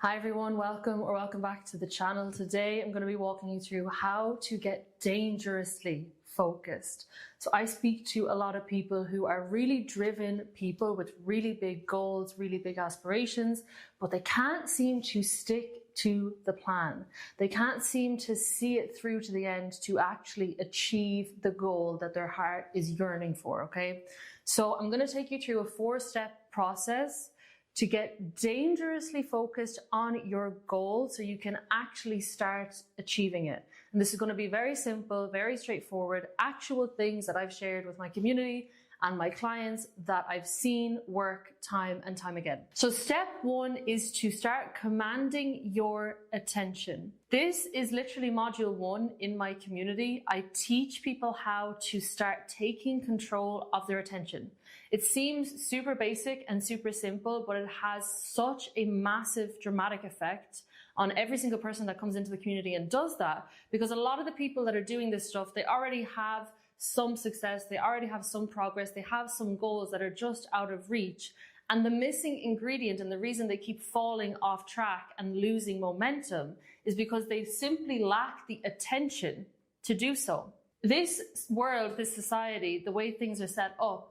Hi everyone, welcome back to the channel. Today I'm going to be walking you through how to get dangerously focused. So I speak to a lot of people who are really driven people with really big goals, really big aspirations, but they can't seem to stick to the plan. They can't seem to see it through to the end to actually achieve the goal that their heart is yearning for, okay? So I'm going to take you through a 4-step process to get dangerously focused on your goal so you can actually start achieving it. And this is going to be very simple, very straightforward, actual things that I've shared with my community and my clients that I've seen work time and time again. So step 1 is to start commanding your attention. This is literally module 1 in my community. I teach people how to start taking control of their attention. It seems super basic and super simple, but it has such a massive dramatic effect on every single person that comes into the community and does that, because a lot of the people that are doing this stuff, they already have some success, they already have some progress, they have some goals that are just out of reach. And the missing ingredient and the reason they keep falling off track and losing momentum is because they simply lack the attention to do so. This world, this society, the way things are set up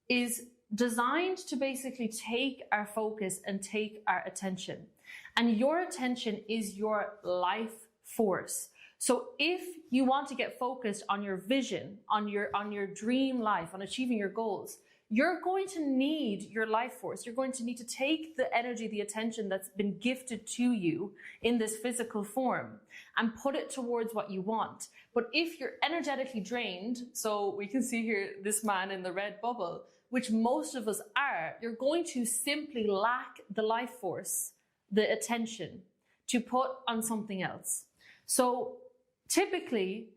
is designed to basically take our focus and take our attention. And your attention is your life force. So if you want to get focused on your vision, on your dream life, on achieving your goals, you're going to need your life force. You're going to need to take the energy, the attention that's been gifted to you in this physical form and put it towards what you want. But if you're energetically drained, so we can see here this man in the red bubble, which most of us are, you're going to simply lack the life force, the attention to put on something else. So typically,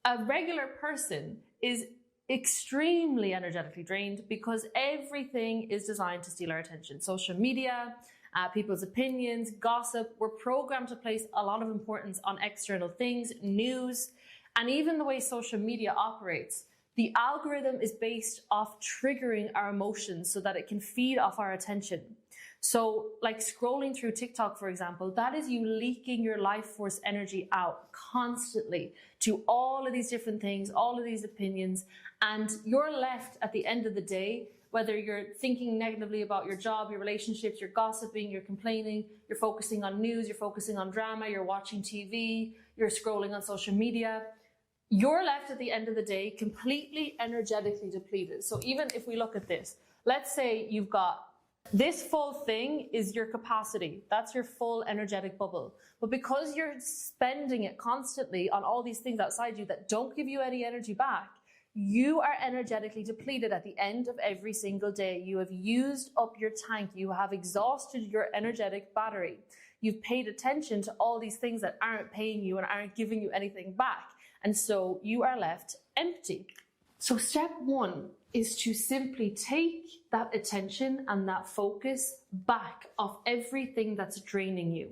a regular person is extremely energetically drained because everything is designed to steal our attention. Social media, people's opinions, gossip, we're programmed to place a lot of importance on external things, news, and even the way social media operates. The algorithm is based off triggering our emotions so that it can feed off our attention. So like scrolling through TikTok, for example, that is you leaking your life force energy out constantly to all of these different things, all of these opinions, and you're left at the end of the day, whether you're thinking negatively about your job, your relationships, you're gossiping, you're complaining, you're focusing on news, you're focusing on drama, you're watching TV, you're scrolling on social media, you're left at the end of the day completely energetically depleted. So even if we look at this, let's say you've got this full thing is your capacity. That's your full energetic bubble. But because you're spending it constantly on all these things outside you that don't give you any energy back, you are energetically depleted at the end of every single day. You have used up your tank. You have exhausted your energetic battery. You've paid attention to all these things that aren't paying you and aren't giving you anything back. And so you are left empty. So step 1 is to simply take that attention and that focus back off everything that's draining you.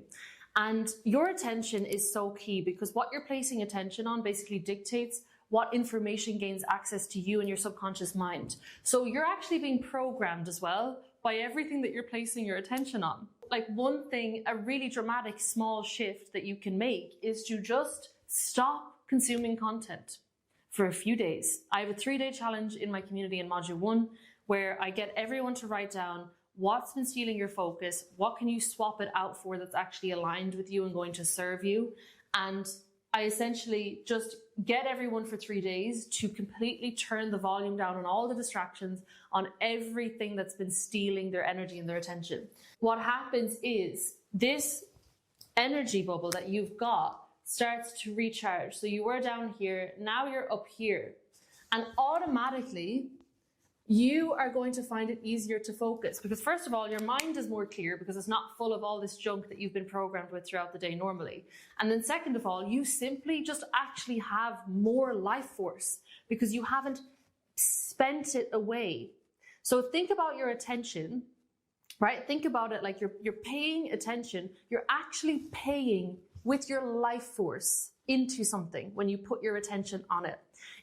And your attention is so key because what you're placing attention on basically dictates what information gains access to you and your subconscious mind. So you're actually being programmed as well by everything that you're placing your attention on. Like one thing, a really dramatic small shift that you can make is to just stop consuming content for a few days. I have a 3-day challenge in my community in module 1 where I get everyone to write down what's been stealing your focus, what can you swap it out for that's actually aligned with you and going to serve you. And I essentially just get everyone for 3 days to completely turn the volume down on all the distractions, on everything that's been stealing their energy and their attention. What happens is this energy bubble that you've got starts to recharge. So you were down here, now you're up here. And automatically, you are going to find it easier to focus because first of all, your mind is more clear because it's not full of all this junk that you've been programmed with throughout the day normally. And then second of all, you simply just actually have more life force because you haven't spent it away. So think about your attention, right? Think about it like you're paying attention. You're actually paying with your life force into something when you put your attention on it.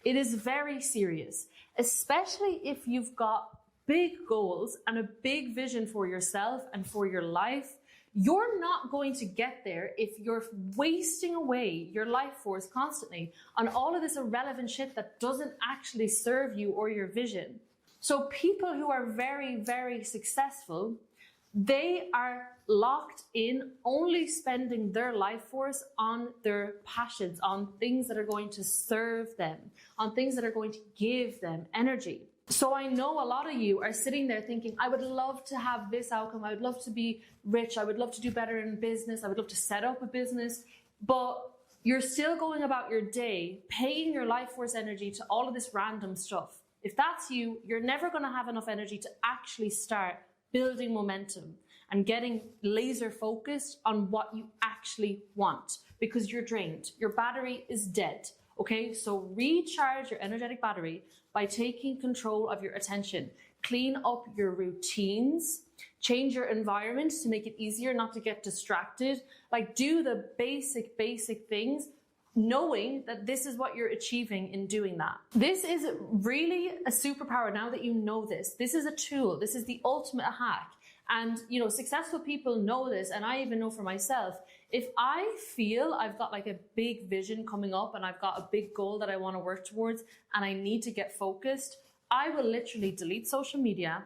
It is very serious, especially if you've got big goals and a big vision for yourself and for your life. You're not going to get there if you're wasting away your life force constantly on all of this irrelevant shit that doesn't actually serve you or your vision. So people who are very, very successful, they are locked in only spending their life force on their passions, on things that are going to serve them, on things that are going to give them energy. So I know a lot of you are sitting there thinking, I would love to have this outcome. I would love to be rich. I would love to do better in business. I would love to set up a business. But you're still going about your day, paying your life force energy to all of this random stuff. If that's you, you're never going to have enough energy to actually start building momentum and getting laser focused on what you actually want, because you're drained. Your battery is dead. Okay, so recharge your energetic battery by taking control of your attention. Clean up your routines, change your environment to make it easier not to get distracted. Like, do the basic things, knowing that this is what you're achieving in doing that. This is really a superpower now that you know this. This is a tool. This is the ultimate hack. And, you know, successful people know this, and I even know for myself. If I feel I've got like a big vision coming up and I've got a big goal that I want to work towards and I need to get focused, I will literally delete social media.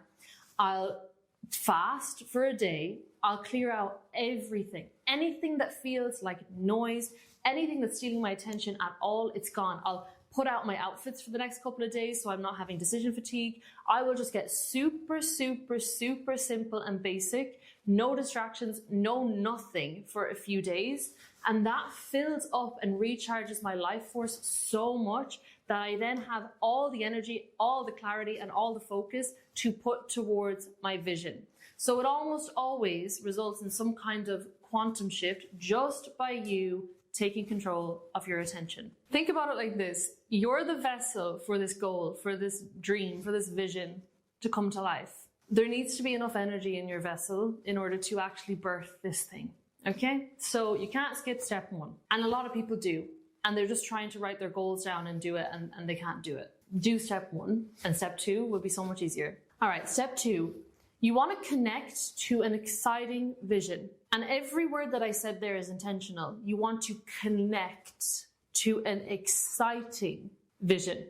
I'll fast for a day. I'll clear out everything. Anything that feels like noise, anything that's stealing my attention at all, it's gone. I'll put out my outfits for the next couple of days so I'm not having decision fatigue. I will just get super simple and basic. No distractions, no nothing for a few days. And that fills up and recharges my life force so much that I then have all the energy, all the clarity, and all the focus to put towards my vision. So it almost always results in some kind of quantum shift just by you taking control of your attention. Think about it like this. You're the vessel for this goal, for this dream, for this vision to come to life. There needs to be enough energy in your vessel in order to actually birth this thing. Okay? So you can't skip step one. And a lot of people do. And they're just trying to write their goals down and do it, and they can't do it. Do step one, and step two will be so much easier. All right, step two. You want to connect to an exciting vision. And every word that I said there is intentional. You want to connect to an exciting vision.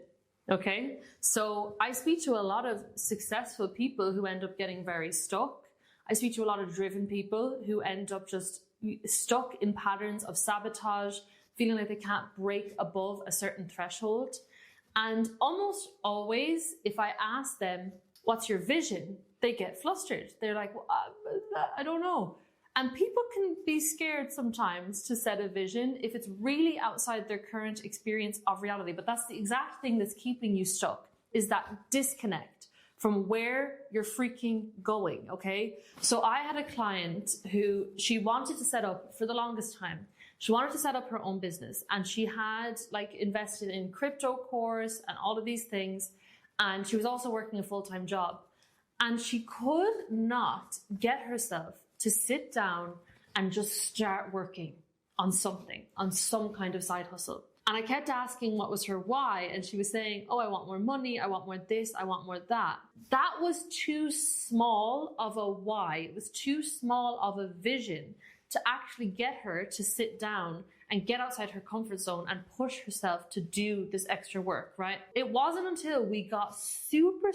Okay? So I speak to a lot of successful people who end up getting very stuck. I speak to a lot of driven people who end up just stuck in patterns of sabotage, feeling like they can't break above a certain threshold. And almost always, if I ask them, what's your vision? They get flustered. They're like, well, I don't know. And people can be scared sometimes to set a vision if it's really outside their current experience of reality. But that's the exact thing that's keeping you stuck, is that disconnect from where you're freaking going, okay? So I had a client who she wanted to set up for the longest time. She wanted to set up her own business, and she had like invested in crypto course and all of these things. And she was also working a full-time job. And she could not get herself to sit down and just start working on something, on some kind of side hustle. And I kept asking what was her why, and she was saying, oh, I want more money, I want more this, I want more that. That was too small of a why. It was too small of a vision to actually get her to sit down and get outside her comfort zone and push herself to do this extra work, right? It wasn't until we got super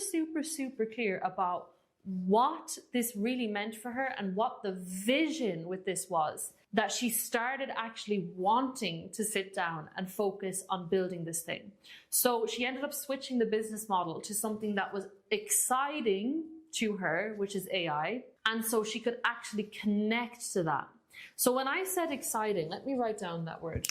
clear about what this really meant for her and what the vision with this was, that she started actually wanting to sit down and focus on building this thing. So she ended up switching the business model to something that was exciting to her, which is AI. And so she could actually connect to that. So when I said exciting, let me write down that word.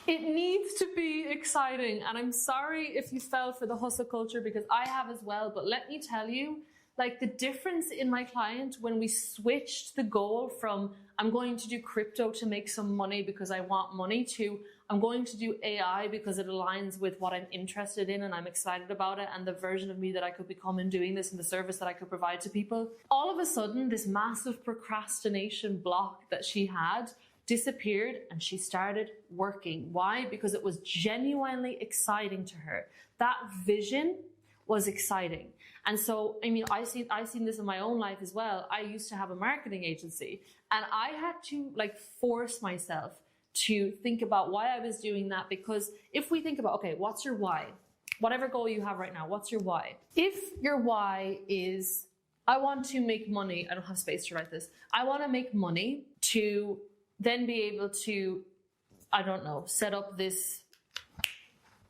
It needs to be exciting. And I'm sorry if you fell for the hustle culture, because I have as well. But let me tell you, like, the difference in my client when we switched the goal from I'm going to do crypto to make some money because I want money to I'm going to do AI because it aligns with what I'm interested in and I'm excited about it and the version of me that I could become in doing this and the service that I could provide to people. All of a sudden, this massive procrastination block that she had disappeared and she started working. Why? Because it was genuinely exciting to her. That vision was exciting. And so, I mean, I've seen this in my own life as well. I used to have a marketing agency, and I had to like force myself to think about why I was doing that. Because if we think about, okay, what's your why? Whatever goal you have right now, what's your why? If your why is, I want to make money, I don't have space to write this. I want to make money to then be able to, I don't know, set up this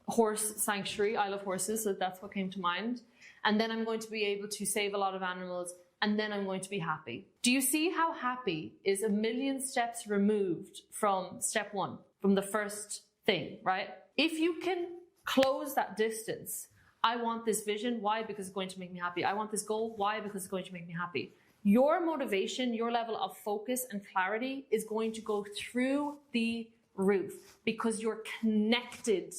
horse sanctuary. I love horses, so that's what came to mind. And then I'm going to be able to save a lot of animals, and then I'm going to be happy. Do you see how happy is a million steps removed from step one, from the first thing, right? If you can close that distance, I want this vision. Why? Because it's going to make me happy. I want this goal. Why? Because it's going to make me happy. Your motivation, your level of focus and clarity is going to go through the roof because you're connected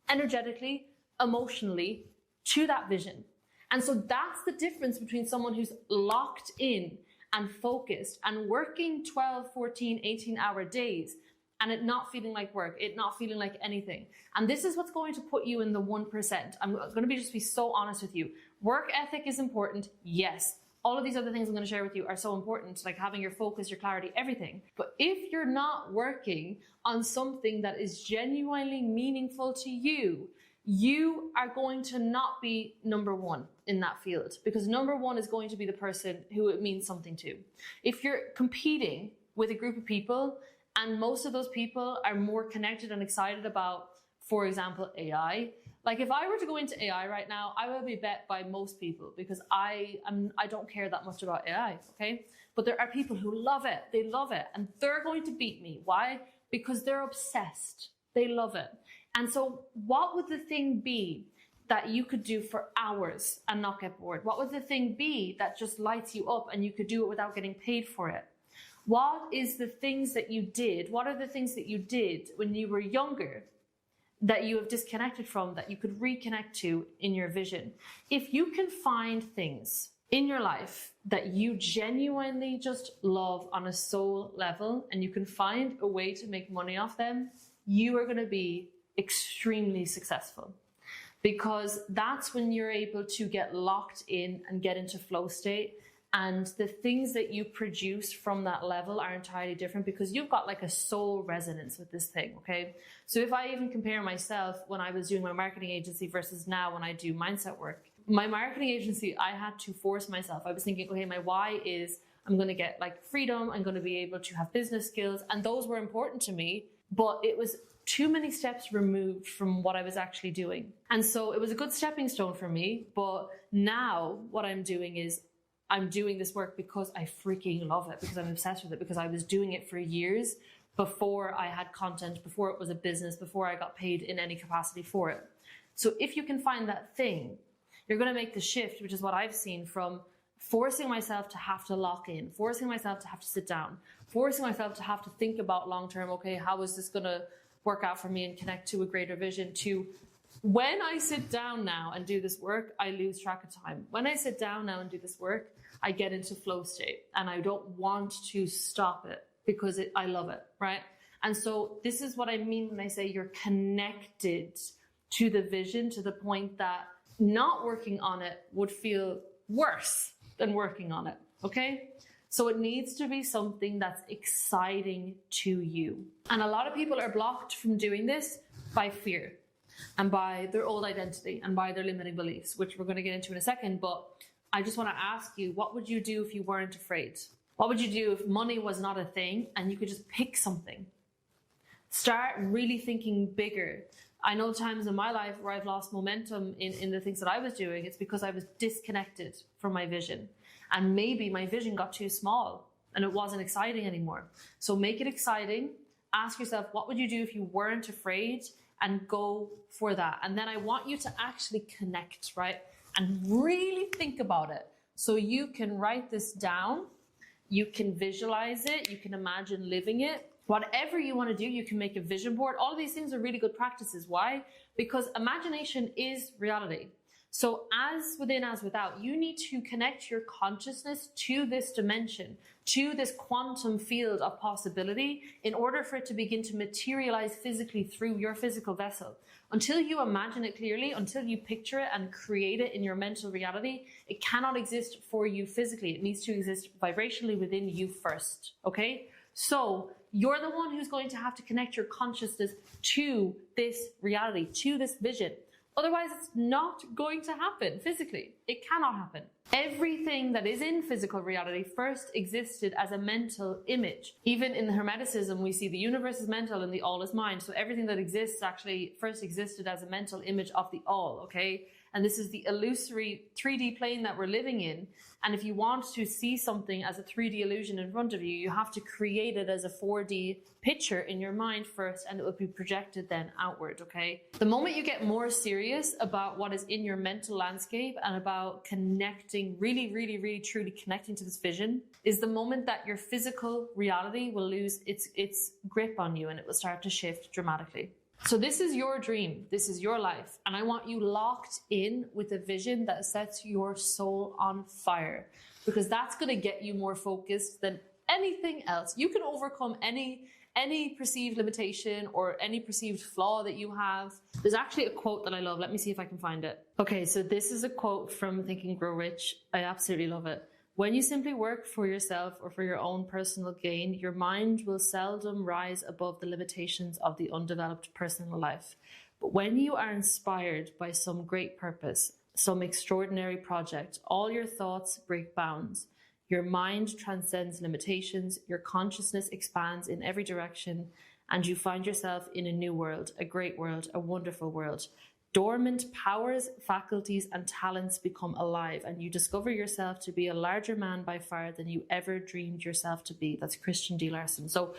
energetically, emotionally to that vision. And so that's the difference between someone who's locked in and focused and working 12, 14, 18-hour days and it not feeling like work, it not feeling like anything. And this is what's going to put you in the 1%. I'm going to just be so honest with you. Work ethic is important, yes. All of these other things I'm going to share with you are so important, like having your focus, your clarity, everything. But if you're not working on something that is genuinely meaningful to you, you are going to not be number one in that field, because number one is going to be the person who it means something to. If you're competing with a group of people and most of those people are more connected and excited about, for example, AI, like if I were to go into AI right now, I will be bet by most people because I don't care that much about AI, okay? But there are people who love it, they love it, and they're going to beat me. Why? Because they're obsessed, they love it. And so what would the thing be that you could do for hours and not get bored? What would the thing be that just lights you up and you could do it without getting paid for it? What is the things that you did? What are the things that you did when you were younger that you have disconnected from that you could reconnect to in your vision? If you can find things in your life that you genuinely just love on a soul level and you can find a way to make money off them, you are going to be extremely successful, because that's when you're able to get locked in and get into flow state. And the things that you produce from that level are entirely different because you've got like a soul resonance with this thing, okay? So if I even compare myself when I was doing my marketing agency versus now when I do mindset work, my marketing agency, I had to force myself. I was thinking, okay, my why is I'm going to get like freedom. I'm going to be able to have business skills. And those were important to me, but it was too many steps removed from what I was actually doing. And so it was a good stepping stone for me. But now what I'm doing is I'm doing this work because I freaking love it, because I'm obsessed with it, because I was doing it for years before I had content, before it was a business, before I got paid in any capacity for it. So if you can find that thing, you're going to make the shift, which is what I've seen, from forcing myself to have to lock in, forcing myself to have to sit down, forcing myself to have to think about long-term, okay, how is this going to work out for me and connect to a greater vision, to when I sit down now and do this work, I lose track of time. When I sit down now and do this work, I get into flow state and I don't want to stop it because I love it, right? And so this is what I mean when I say you're connected to the vision, to the point that not working on it would feel worse than working on it, okay? So it needs to be something that's exciting to you. And a lot of people are blocked from doing this by fear and by their old identity and by their limiting beliefs, which we're going to get into in a second. But I just want to ask you, what would you do if you weren't afraid? What would you do if money was not a thing and you could just pick something? Start really thinking bigger. I know times in my life where I've lost momentum in the things that I was doing. It's because I was disconnected from my vision. And maybe my vision got too small and it wasn't exciting anymore. So make it exciting. Ask yourself, what would you do if you weren't afraid? And go for that. And then I want you to actually connect, right? And really think about it. So you can write this down. You can visualize it. You can imagine living it. Whatever you want to do, you can make a vision board. All of these things are really good practices. Why? Because imagination is reality. So as within, as without, you need to connect your consciousness to this dimension, to this quantum field of possibility in order for it to begin to materialize physically through your physical vessel. Until you imagine it clearly, until you picture it and create it in your mental reality, it cannot exist for you physically. It needs to exist vibrationally within you first, okay? So you're the one who's going to have to connect your consciousness to this reality, to this vision. Otherwise, it's not going to happen physically. It cannot happen. Everything that is in physical reality first existed as a mental image. Even in the Hermeticism, we see the universe is mental and the all is mind. So everything that exists actually first existed as a mental image of the all, okay? And this is the illusory 3D plane that we're living in. And if you want to see something as a 3D illusion in front of you, you have to create it as a 4D picture in your mind first, and it will be projected then outward, okay? The moment you get more serious about what is in your mental landscape and about connecting, really truly connecting to this vision, is the moment that your physical reality will lose its grip on you and it will start to shift dramatically. So this is your dream, this is your life, and I want you locked in with a vision that sets your soul on fire, because that's going to get you more focused than anything else. You can overcome any perceived limitation or any perceived flaw that you have. There's actually a quote that I love. Let me see if I can find it. Okay, so this is a quote from Think and Grow Rich. I absolutely love it. When you simply work for yourself or for your own personal gain, your mind will seldom rise above the limitations of the undeveloped personal life. But when you are inspired by some great purpose, some extraordinary project, all your thoughts break bounds. Your mind transcends limitations, your consciousness expands in every direction, and you find yourself in a new world, a great world, a wonderful world. Dormant powers, faculties, and talents become alive, and you discover yourself to be a larger man by far than you ever dreamed yourself to be. That's Christian D. Larson. So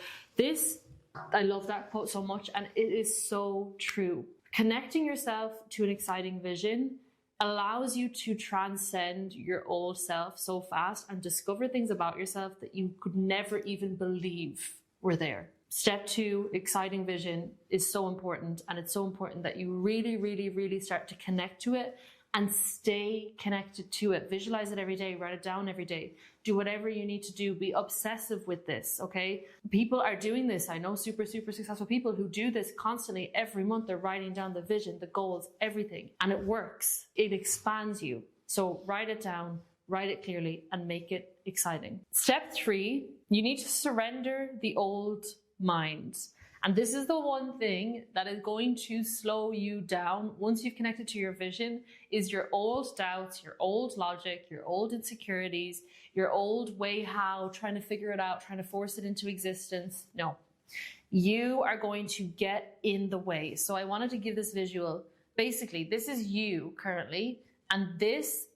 I love that quote so much, and it is so true. Connecting yourself to an exciting vision allows you to transcend your old self so fast and discover things about yourself that you could never even believe were there. Step 2, exciting vision, is so important. And it's so important that you really start to connect to it and stay connected to it. Visualize it every day, write it down every day. Do whatever you need to do. Be obsessive with this, okay? People are doing this. I know super successful people who do this constantly. Every month they're writing down the vision, the goals, everything. And it works. It expands you. So write it down, write it clearly, and make it exciting. Step 3, you need to surrender the old mind. And this is the one thing that is going to slow you down once you've connected to your vision, is your old doubts, your old logic, your old insecurities, your old way how, trying to figure it out, trying to force it into existence. No, you are going to get in the way. So I wanted to give this visual. Basically, this is you currently, and these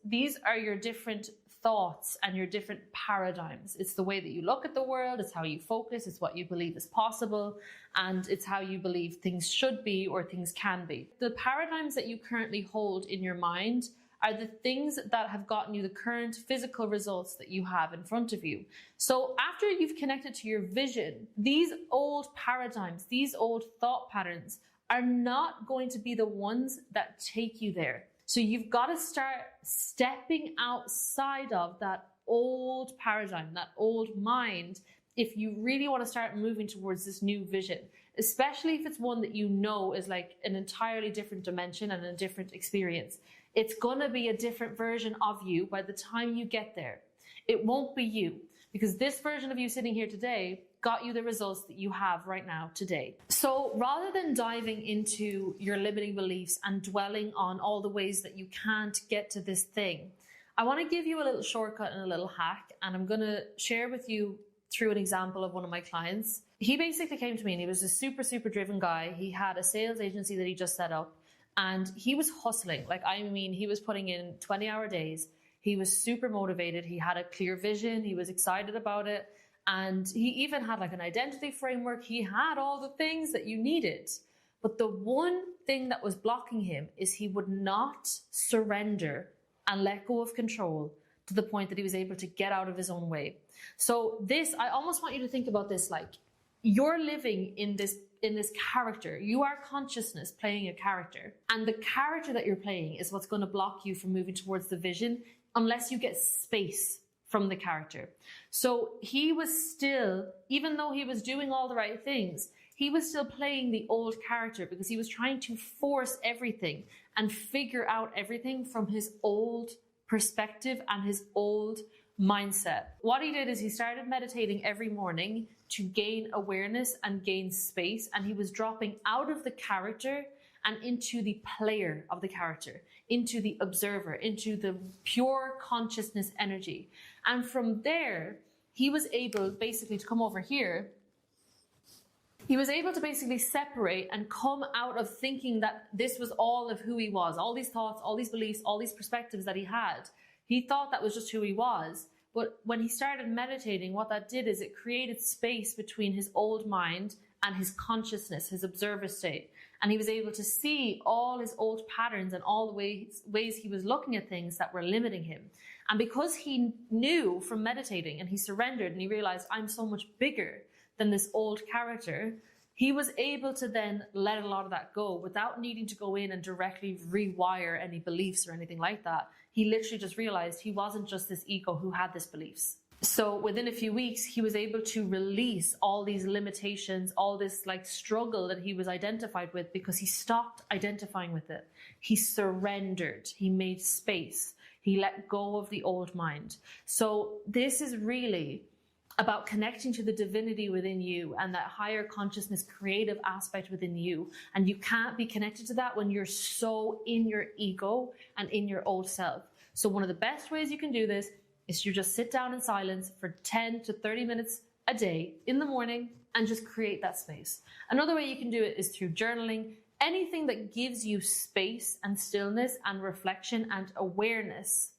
are your different thoughts and your different paradigms. It's the way that you look at the world, it's how you focus, it's what you believe is possible, and it's how you believe things should be or things can be. The paradigms that you currently hold in your mind are the things that have gotten you the current physical results that you have in front of you. So after you've connected to your vision, these old paradigms, these old thought patterns are not going to be the ones that take you there. So you've got to start stepping outside of that old paradigm, that old mind, if you really want to start moving towards this new vision, especially if it's one that you know is like an entirely different dimension and a different experience. It's going to be a different version of you by the time you get there. It won't be you, because this version of you sitting here today got you the results that you have right now today. So rather than diving into your limiting beliefs and dwelling on all the ways that you can't get to this thing, I want to give you a little shortcut and a little hack, and I'm going to share with you through an example of one of my clients. He basically came to me and he was a super driven guy. He had a sales agency that he just set up, and he was hustling. He was putting in 20-hour days. He was super motivated. He had a clear vision. He was excited about it. And he even had like an identity framework. He had all the things that you needed. But the one thing that was blocking him is he would not surrender and let go of control to the point that he was able to get out of his own way. So I almost want you to think about this like, you're living in this character. You are consciousness playing a character, and the character that you're playing is what's going to block you from moving towards the vision unless you get space from the character. So he was still, even though he was doing all the right things, he was still playing the old character because he was trying to force everything and figure out everything from his old perspective and his old mindset. What he did is he started meditating every morning to gain awareness and gain space, and he was dropping out of the character and into the player of the character, into the observer, into the pure consciousness energy. And from there, he was able basically to come over here. He was able to basically separate and come out of thinking that this was all of who he was, all these thoughts, all these beliefs, all these perspectives that he had. He thought that was just who he was. But when he started meditating, what that did is it created space between his old mind and his consciousness, his observer state. And he was able to see all his old patterns and all the ways he was looking at things that were limiting him. And because he knew from meditating and he surrendered and he realized, I'm so much bigger than this old character, he was able to then let a lot of that go without needing to go in and directly rewire any beliefs or anything like that. He literally just realized he wasn't just this ego who had these beliefs. So within a few weeks, he was able to release all these limitations, all this like struggle that he was identified with, because he stopped identifying with it. He surrendered, he made space, he let go of the old mind. So this is really about connecting to the divinity within you and that higher consciousness creative aspect within you. And you can't be connected to that when you're so in your ego and in your old self. So one of the best ways you can do this is you just sit down in silence for 10 to 30 minutes a day in the morning and just create that space. Another way you can do it is through journaling. Anything that gives you space and stillness and reflection and awareness.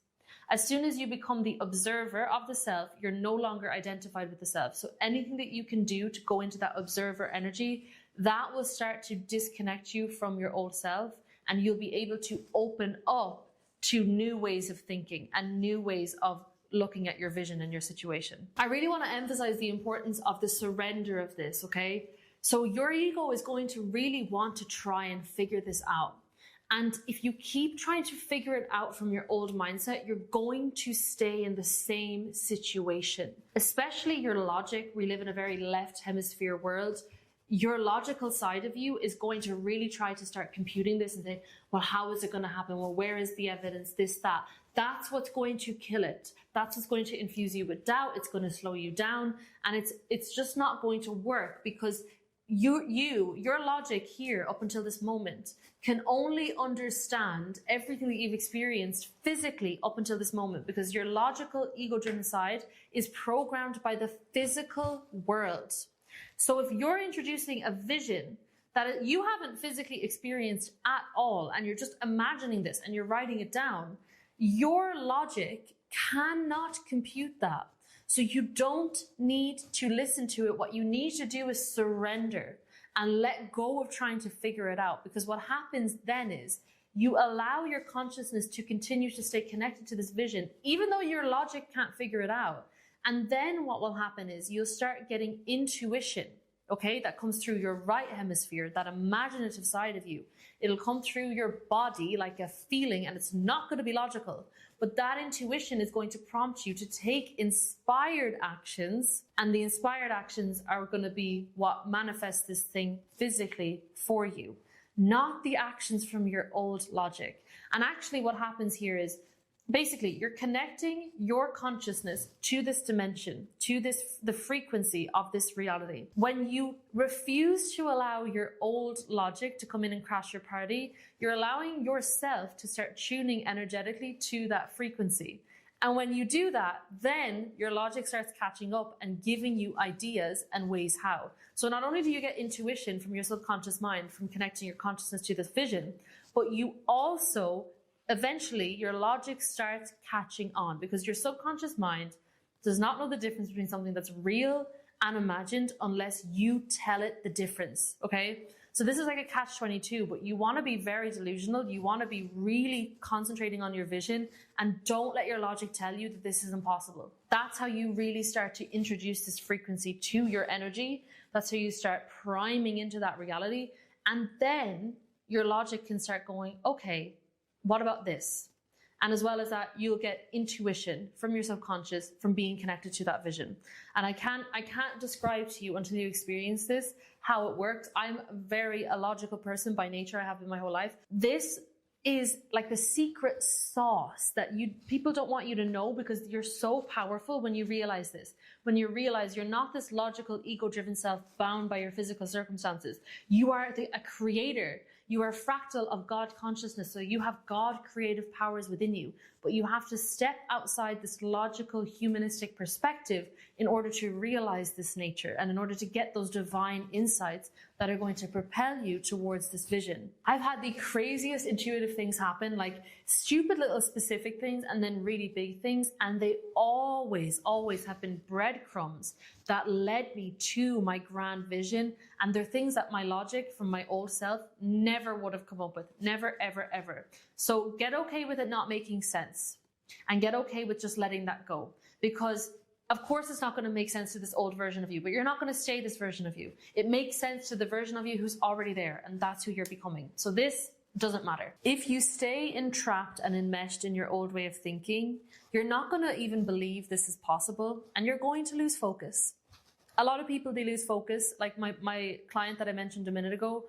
As soon as you become the observer of the self, you're no longer identified with the self. So anything that you can do to go into that observer energy, that will start to disconnect you from your old self, and you'll be able to open up to new ways of thinking and new ways of looking at your vision and your situation. I really want to emphasize the importance of the surrender of this, okay? So your ego is going to really want to try and figure this out. And if you keep trying to figure it out from your old mindset, you're going to stay in the same situation. Especially your logic. We live in a very left hemisphere world. Your logical side of you is going to really try to start computing this and say, well, how is it going to happen? Well, where is the evidence? This, that. That's what's going to kill it. That's what's going to infuse you with doubt. It's going to slow you down. And it's just not going to work, because your logic here up until this moment can only understand everything that you've experienced physically up until this moment, because your logical ego-driven side is programmed by the physical world. So if you're introducing a vision that you haven't physically experienced at all, and you're just imagining this and you're writing it down, your logic cannot compute that. So you don't need to listen to it. What you need to do is surrender and let go of trying to figure it out. Because what happens then is you allow your consciousness to continue to stay connected to this vision, even though your logic can't figure it out. And then what will happen is you'll start getting intuition, okay, that comes through your right hemisphere, that imaginative side of you. It'll come through your body like a feeling, and it's not going to be logical. But that intuition is going to prompt you to take inspired actions, and the inspired actions are going to be what manifests this thing physically for you, not the actions from your old logic. And actually what happens here is basically you're connecting your consciousness to this dimension, to the frequency of this reality. When you refuse to allow your old logic to come in and crash your party, you're allowing yourself to start tuning energetically to that frequency. And when you do that, then your logic starts catching up and giving you ideas and ways how. So not only do you get intuition from your subconscious mind, from connecting your consciousness to this vision, but you also eventually your logic starts catching on, because your subconscious mind does not know the difference between something that's real and imagined unless you tell it the difference, okay? So this is like a catch-22, but you want to be very delusional. You want to be really concentrating on your vision, and don't let your logic tell you that this is impossible. That's how you really start to introduce this frequency to your energy. That's how you start priming into that reality. And then your logic can start going, okay, what about this? And as well as that, you'll get intuition from your subconscious from being connected to that vision. And I can't describe to you until you experience this, how it works. I'm very a logical person by nature. I have been my whole life. This is like the secret sauce that people don't want you to know, because you're so powerful when you realize this. When you realize you're not this logical, ego-driven self bound by your physical circumstances. You are a creator. You are a fractal of God consciousness. So you have God creative powers within you, but you have to step outside this logical, humanistic perspective in order to realize this nature and in order to get those divine insights that are going to propel you towards this vision. I've had the craziest intuitive things happen, like stupid little specific things and then really big things. And they always have been breadcrumbs that led me to my grand vision. And they're things that my logic from my old self never would have come up with. Never, ever, ever. So get okay with it not making sense, and get okay with just letting that go. Because of course it's not going to make sense to this old version of you, but you're not going to stay this version of you. It makes sense to the version of you who's already there, and that's who you're becoming. So this doesn't matter. If you stay entrapped and enmeshed in your old way of thinking, you're not going to even believe this is possible, and you're going to lose focus. A lot of people, they lose focus. Like my client that I mentioned a minute ago,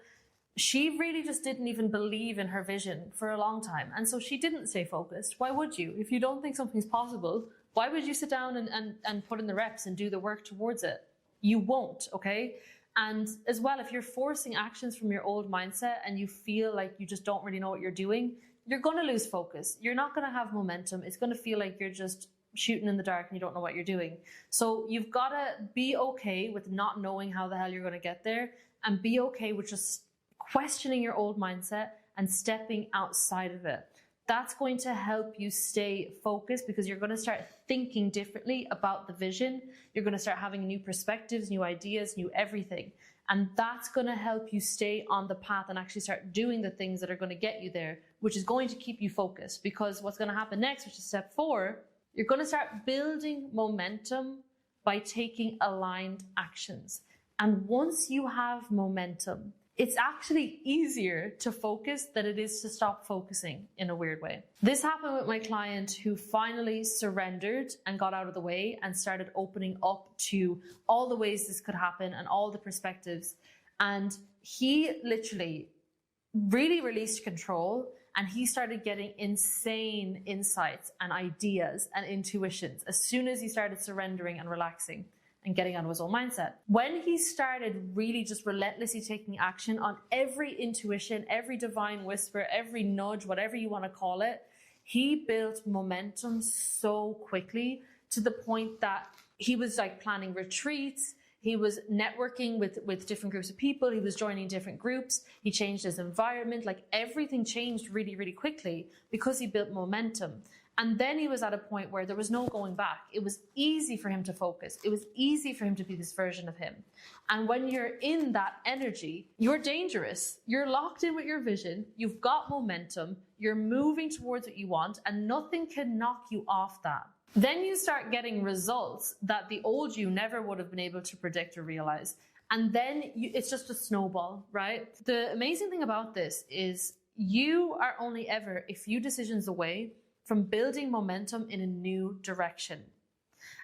she really just didn't even believe in her vision for a long time. And so she didn't stay focused. Why would you? If you don't think something's possible, why would you sit down and put in the reps and do the work towards it? You won't, okay? And as well, if you're forcing actions from your old mindset and you feel like you just don't really know what you're doing, you're going to lose focus. You're not going to have momentum. It's going to feel like you're just shooting in the dark and you don't know what you're doing. So you've got to be okay with not knowing how the hell you're going to get there, and be okay with just questioning your old mindset and stepping outside of it. That's going to help you stay focused, because you're going to start thinking differently about the vision. You're going to start having new perspectives, new ideas, new everything. And that's going to help you stay on the path and actually start doing the things that are going to get you there, which is going to keep you focused. Because what's going to happen next, which is step 4, you're going to start building momentum by taking aligned actions. And once you have momentum, it's actually easier to focus than it is to stop focusing, in a weird way. This happened with my client who finally surrendered and got out of the way and started opening up to all the ways this could happen and all the perspectives. And he literally really released control, and he started getting insane insights and ideas and intuitions as soon as he started surrendering and relaxing and getting out of his own mindset. When he started really just relentlessly taking action on every intuition, every divine whisper, every nudge, whatever you want to call it, he built momentum so quickly to the point that he was like planning retreats. He was networking with different groups of people. He was joining different groups. He changed his environment. Like everything changed really, really quickly because he built momentum. And then he was at a point where there was no going back. It was easy for him to focus. It was easy for him to be this version of him. And when you're in that energy, you're dangerous. You're locked in with your vision. You've got momentum. You're moving towards what you want, and nothing can knock you off that. Then you start getting results that the old you never would have been able to predict or realize. And then it's just a snowball, right? The amazing thing about this is you are only ever a few decisions away from building momentum in a new direction.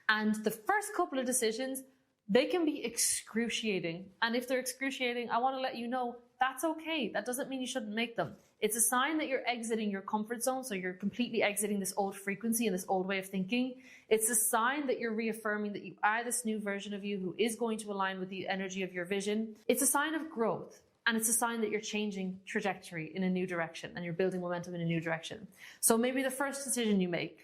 And the first couple of decisions, they can be excruciating. And if they're excruciating, I want to let you know that's okay. That doesn't mean you shouldn't make them. It's a sign that you're exiting your comfort zone. So you're completely exiting this old frequency and this old way of thinking. It's a sign that you're reaffirming that you are this new version of you who is going to align with the energy of your vision. It's a sign of growth. And it's a sign that you're changing trajectory in a new direction and you're building momentum in a new direction. So maybe the first decision you make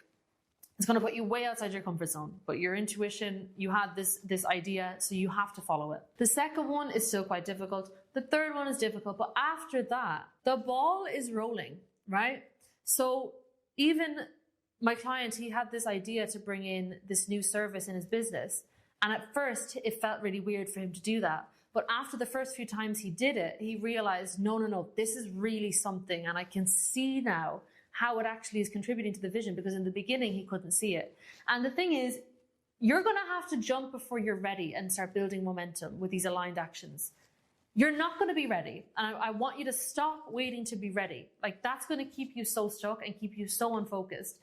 is going to put you way outside your comfort zone, but your intuition, you had this idea, so you have to follow it. The second one is still quite difficult. The third one is difficult, but after that, the ball is rolling, right? So even my client, he had this idea to bring in this new service in his business. And at first it felt really weird for him to do that. But after the first few times he did it, he realized, no, this is really something. And I can see now how it actually is contributing to the vision, because in the beginning he couldn't see it. And the thing is, you're going to have to jump before you're ready and start building momentum with these aligned actions. You're not going to be ready. And I want you to stop waiting to be ready. Like, that's going to keep you so stuck and keep you so unfocused.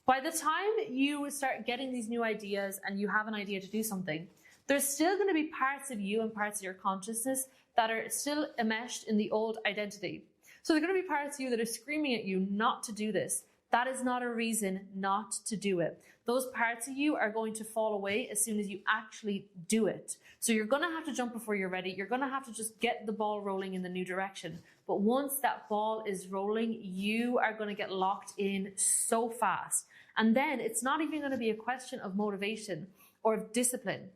By the time you start getting these new ideas and you have an idea to do something, there's still going to be parts of you and parts of your consciousness that are still enmeshed in the old identity. So there are going to be parts of you that are screaming at you not to do this. That is not a reason not to do it. Those parts of you are going to fall away as soon as you actually do it. So you're going to have to jump before you're ready. You're going to have to just get the ball rolling in the new direction. But once that ball is rolling, you are going to get locked in so fast. And then it's not even going to be a question of motivation or of discipline,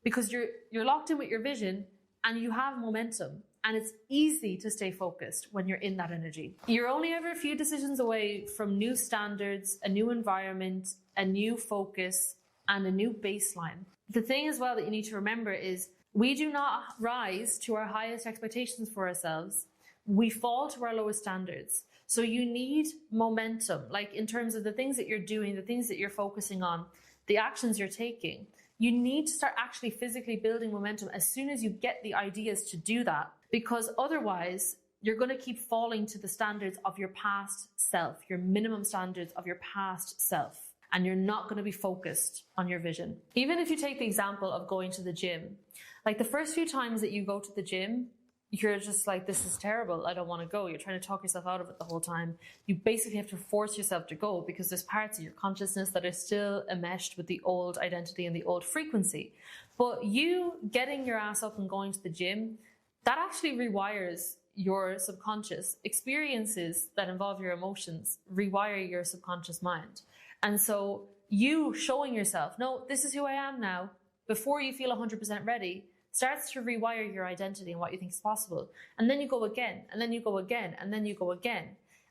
because you're locked in with your vision and you have momentum. And it's easy to stay focused when you're in that energy. You're only ever a few decisions away from new standards, a new environment, a new focus, and a new baseline. The thing as well that you need to remember is we do not rise to our highest expectations for ourselves. We fall to our lowest standards. So you need momentum, like in terms of the things that you're doing, the things that you're focusing on, the actions you're taking. You need to start actually physically building momentum as soon as you get the ideas to do that, because otherwise you're going to keep falling to the standards of your past self, your minimum standards of your past self, and you're not going to be focused on your vision. Even if you take the example of going to the gym, like the first few times that you go to the gym, you're just like, this is terrible, I don't want to go. You're trying to talk yourself out of it the whole time. You basically have to force yourself to go because there's parts of your consciousness that are still enmeshed with the old identity and the old frequency. But you getting your ass up and going to the gym, that actually rewires your subconscious. Experiences that involve your emotions rewire your subconscious mind. And so you showing yourself, no, this is who I am now, before you feel 100% ready, starts to rewire your identity and what you think is possible. And then you go again, and then you go again, and then you go again.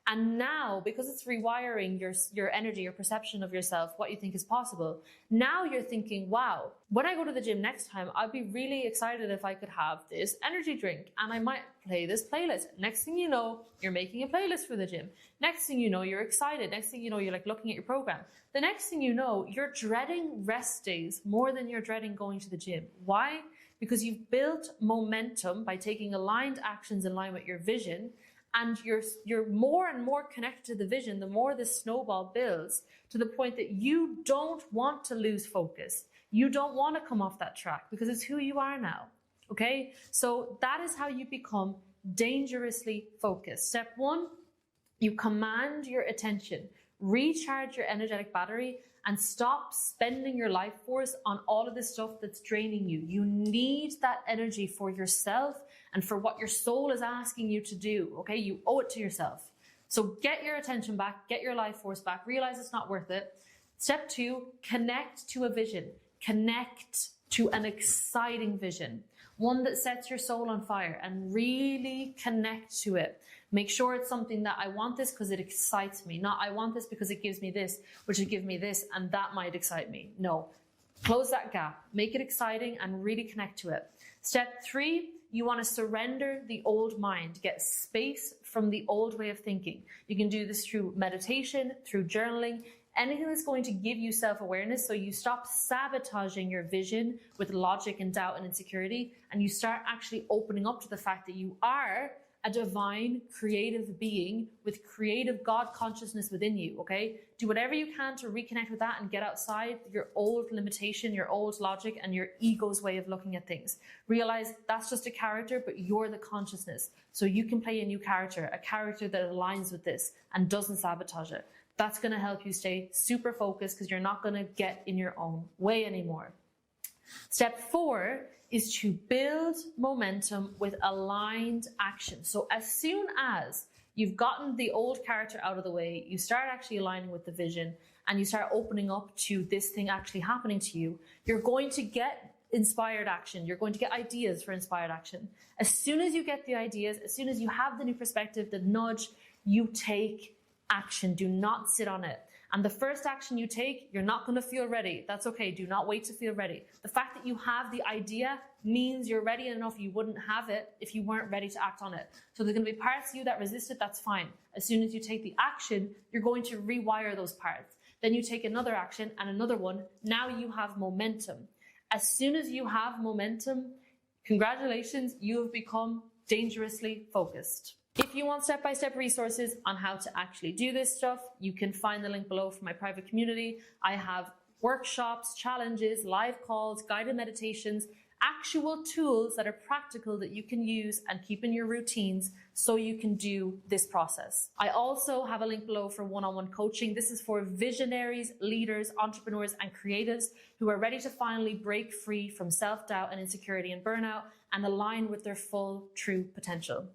And now, because it's rewiring your energy, your perception of yourself, what you think is possible, now you're thinking, wow, when I go to the gym next time, I'd be really excited if I could have this energy drink and I might play this playlist. Next thing you know, you're making a playlist for the gym. Next thing you know, you're excited. Next thing you know, you're like looking at your program. The next thing you know, you're dreading rest days more than you're dreading going to the gym. Why? Because you've built momentum by taking aligned actions in line with your vision, and you're more and more connected to the vision, the more this snowball builds, to the point that you don't want to lose focus. You don't want to come off that track because it's who you are now. Okay? So that is how you become dangerously focused. Step one, you command your attention, recharge your energetic battery, and stop spending your life force on all of this stuff that's draining you. You need that energy for yourself and for what your soul is asking you to do, okay? You owe it to yourself. So get your attention back, get your life force back, realize it's not worth it. Step two, connect to a vision. Connect to an exciting vision, one that sets your soul on fire, and really connect to it. Make sure it's something that I want this because it excites me, not I want this because it gives me this, which would give me this, and that might excite me. No, close that gap, make it exciting and really connect to it. Step three, you want to surrender the old mind, get space from the old way of thinking. You can do this through meditation, through journaling, anything that's going to give you self-awareness, so you stop sabotaging your vision with logic and doubt and insecurity, and you start actually opening up to the fact that you are a divine, creative being with creative God consciousness within you, okay? Do whatever you can to reconnect with that and get outside your old limitation, your old logic, and your ego's way of looking at things. Realize that's just a character, but you're the consciousness. So you can play a new character, a character that aligns with this and doesn't sabotage it. That's going to help you stay super focused because you're not going to get in your own way anymore. Step four is to build momentum with aligned action. So as soon as you've gotten the old character out of the way, you start actually aligning with the vision and you start opening up to this thing actually happening to you, you're going to get inspired action. You're going to get ideas for inspired action. As soon as you get the ideas, as soon as you have the new perspective, the nudge, you take action. Do not sit on it. And the first action you take, you're not going to feel ready. That's okay. Do not wait to feel ready. The fact that you have the idea means you're ready enough. You wouldn't have it if you weren't ready to act on it. So there's going to be parts of you that resist it. That's fine. As soon as you take the action, you're going to rewire those parts. Then you take another action and another one. Now you have momentum. As soon as you have momentum, congratulations, you have become dangerously focused. If you want step-by-step resources on how to actually do this stuff, you can find the link below for my private community. I have workshops, challenges, live calls, guided meditations, actual tools that are practical that you can use and keep in your routines so you can do this process. I also have a link below for one-on-one coaching. This is for visionaries, leaders, entrepreneurs, and creatives who are ready to finally break free from self-doubt and insecurity and burnout and align with their full, true potential.